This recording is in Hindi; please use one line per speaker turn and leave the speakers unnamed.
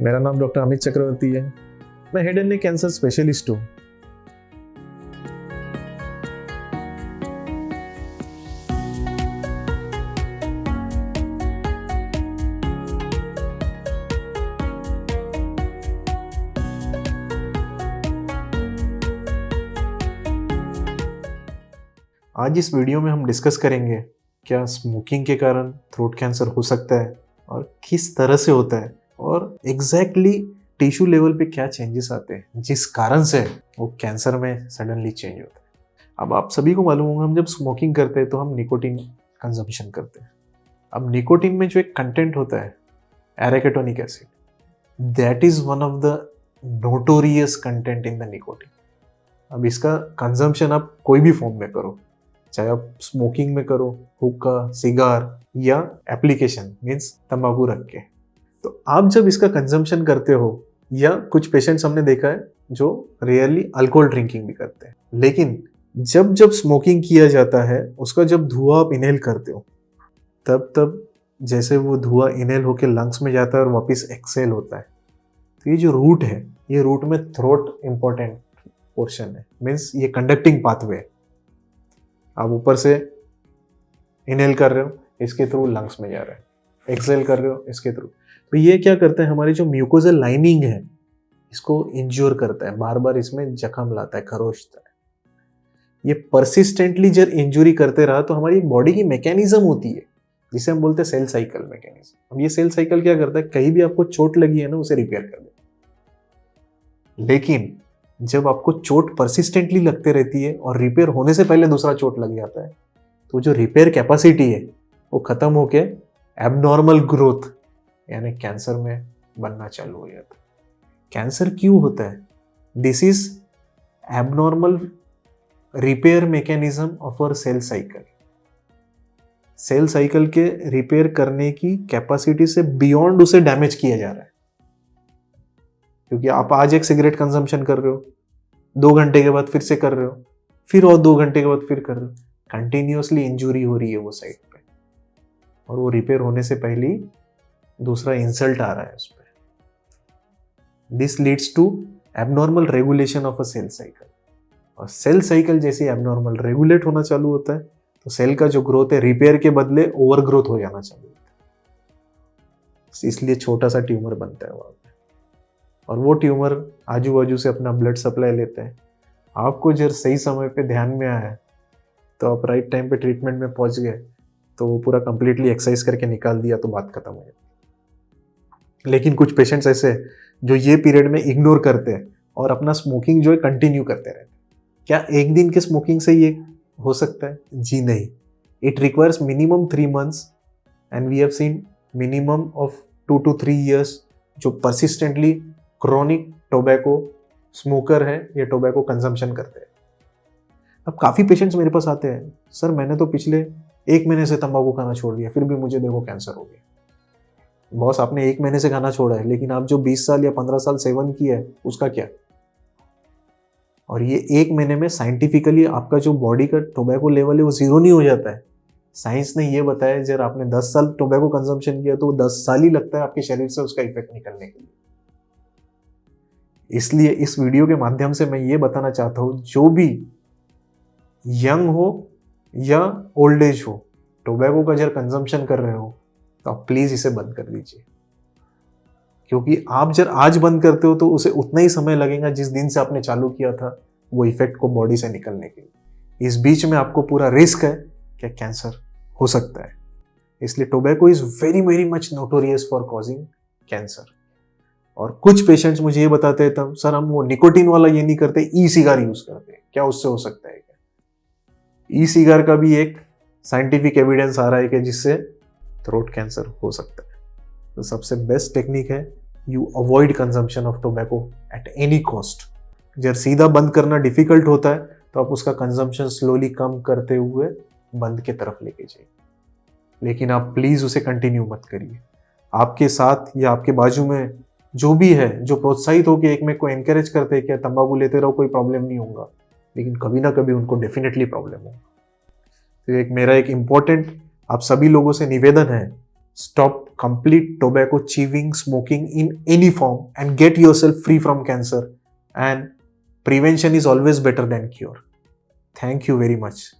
मेरा नाम डॉक्टर अमित चक्रवर्ती है। मैं head and neck cancer specialist हूँ। आज इस वीडियो में हम डिस्कस करेंगे क्या स्मोकिंग के कारण थ्रोट कैंसर हो सकता है और किस तरह से होता है और एग्जैक्टली टिश्यू लेवल पे क्या चेंजेस आते हैं जिस कारण से वो कैंसर में सडनली चेंज होता है। अब आप सभी को मालूम होगा, हम जब स्मोकिंग करते हैं तो हम निकोटीन कंजम्पशन करते हैं। अब निकोटीन में जो एक कंटेंट होता है arachidonic acid, that is one of the notorious content in the nicotine. अब इसका कंजम्पशन आप कोई भी फॉर्म में करो, चाहे आप स्मोकिंग में करो, हुक्का, सिगार या एप्लीकेशन मीन्स तंबाकू रख के, तो आप जब इसका कंजम्पशन करते हो, या कुछ पेशेंट्स हमने देखा है जो रियरली अल्कोहल ड्रिंकिंग भी करते हैं, लेकिन जब जब स्मोकिंग किया जाता है उसका जब धुआं आप इनहेल करते हो तब जैसे वो धुआं इनहेल होकर लंग्स में जाता है और वापस एक्सहेल होता है, तो ये जो रूट है, ये रूट में थ्रोट इंपॉर्टेंट पोर्शन है, मीन्स ये कंडक्टिंग पाथवे है। आप ऊपर से इनहेल कर रहे हो, इसके थ्रू लंग्स में जा रहा है, एक्सहेल कर रहे हो इसके थ्रू, तो ये क्या करता है, हमारी जो म्यूकोजल लाइनिंग है इसको इंज्योर करता है, बार बार इसमें जख्म लाता है, खरोचता है। ये परसिस्टेंटली जब इंजुरी करते रहा तो हमारी बॉडी की मैकेनिज्म होती है जिसे हम बोलते हैं सेल साइकिल मैकेनिज्म। अब ये सेल साइकिल क्या करता है, कहीं भी आपको चोट लगी है ना, उसे रिपेयर कर देता है। लेकिन जब आपको चोट परसिस्टेंटली लगते रहती है और रिपेयर होने से पहले दूसरा चोट लग जाता है, तो जो रिपेयर कैपेसिटी है वो खत्म होके एबनॉर्मल ग्रोथ यानी कैंसर में बनना चालू हो जाता है। कैंसर क्यों होता है? This is abnormal repair mechanism of our cell cycle. Cell cycle के रिपेयर करने की कैपेसिटी से बियॉन्ड उसे डैमेज किया जा रहा है। क्योंकि आप आज एक सिगरेट कंजम्पशन कर रहे हो, 2 घंटे के बाद फिर से कर रहे हो, फिर और 2 घंटे के बाद फिर कर रहे हो, कंटिन्यूअसली इंजुरी हो रही है वो साइड पे, और वो रिपेयर होने से पहले ही दूसरा इंसल्ट आ रहा है उस पर। This leads to abnormal regulation of a cell cycle, और सेल साइकिल जैसे एबनॉर्मल रेगुलेट होना चालू होता है तो सेल का जो ग्रोथ है रिपेयर के बदले ओवर ग्रोथ हो जाना चालू होता है, इसलिए छोटा सा ट्यूमर बनता है वहां पे, और वो ट्यूमर आजू बाजू से अपना ब्लड सप्लाई लेते हैं। आपको जब सही समय पे ध्यान में आया तो आप राइट टाइम पे ट्रीटमेंट में पहुंच गए, तो वो पूरा कंप्लीटली एक्सरसाइज करके निकाल दिया तो बात खत्म हो गई। लेकिन कुछ पेशेंट्स ऐसे जो ये पीरियड में इग्नोर करते हैं और अपना स्मोकिंग जो है कंटिन्यू करते रहते हैं। क्या एक दिन के स्मोकिंग से ये हो सकता है? जी नहीं, it requires minimum 3 months and we have seen minimum of 2 to 3 years जो परसिस्टेंटली क्रोनिक टोबैको स्मोकर है या टोबैको कंजम्पशन करते हैं। अब काफ़ी पेशेंट्स मेरे पास आते हैं, सर मैंने तो पिछले 1 महीने से तंबाकू खाना छोड़ दिया, फिर भी मुझे देखो कैंसर हो गया। बॉस, आपने 1 महीने से खाना छोड़ा है, लेकिन आप जो 20 साल या 15 साल सेवन किया है उसका क्या? और ये 1 महीने में साइंटिफिकली आपका जो बॉडी का टोबैको लेवल है वो 0 नहीं हो जाता है। साइंस ने ये बताया जब आपने 10 साल टोबैको कंजम्पशन किया तो 10 साल ही लगता है आपके शरीर से उसका इफेक्ट निकलने के लिए। इसलिए इस वीडियो के माध्यम से मैं ये बताना चाहता हूँ, जो भी यंग हो या ओल्ड एज हो, टोबैको का जब कंजम्पशन कर रहे हो तो आप प्लीज इसे बंद कर दीजिए, क्योंकि आप जब आज बंद करते हो तो उसे उतना ही समय लगेगा जिस दिन से आपने चालू किया था वो इफेक्ट को बॉडी से निकलने के लिए। इस बीच में आपको पूरा रिस्क है कि कैंसर हो सकता है। इसलिए tobacco is very very much notorious for causing cancer. और कुछ पेशेंट्स मुझे ये बताते हैं तब, सर हम वो निकोटीन वाला ये नहीं करते, ई सिगार यूज करते हैं, क्या उससे हो सकता है? क्या ई सिगार का भी एक साइंटिफिक एविडेंस आ रहा है कि जिससे थ्रोट कैंसर हो सकता है। तो सबसे बेस्ट टेक्निक है you avoid consumption of tobacco at any cost. जब सीधा बंद करना डिफिकल्ट होता है तो आप उसका कंजम्पशन स्लोली कम करते हुए बंद के तरफ लेके जाइए, लेकिन आप प्लीज उसे कंटिन्यू मत करिए। आपके साथ या आपके बाजू में जो भी है जो प्रोत्साहित होकर एक में को एनकरेज करते हैं कि तंबाकू लेते रहो कोई प्रॉब्लम नहीं होगा, लेकिन कभी ना कभी उनको डेफिनेटली प्रॉब्लम होगा। तो मेरा एक इम्पोर्टेंट आप सभी लोगों से निवेदन है, stop complete tobacco chewing, smoking in any form and get yourself free from cancer. And prevention is always better than cure. Thank you very much.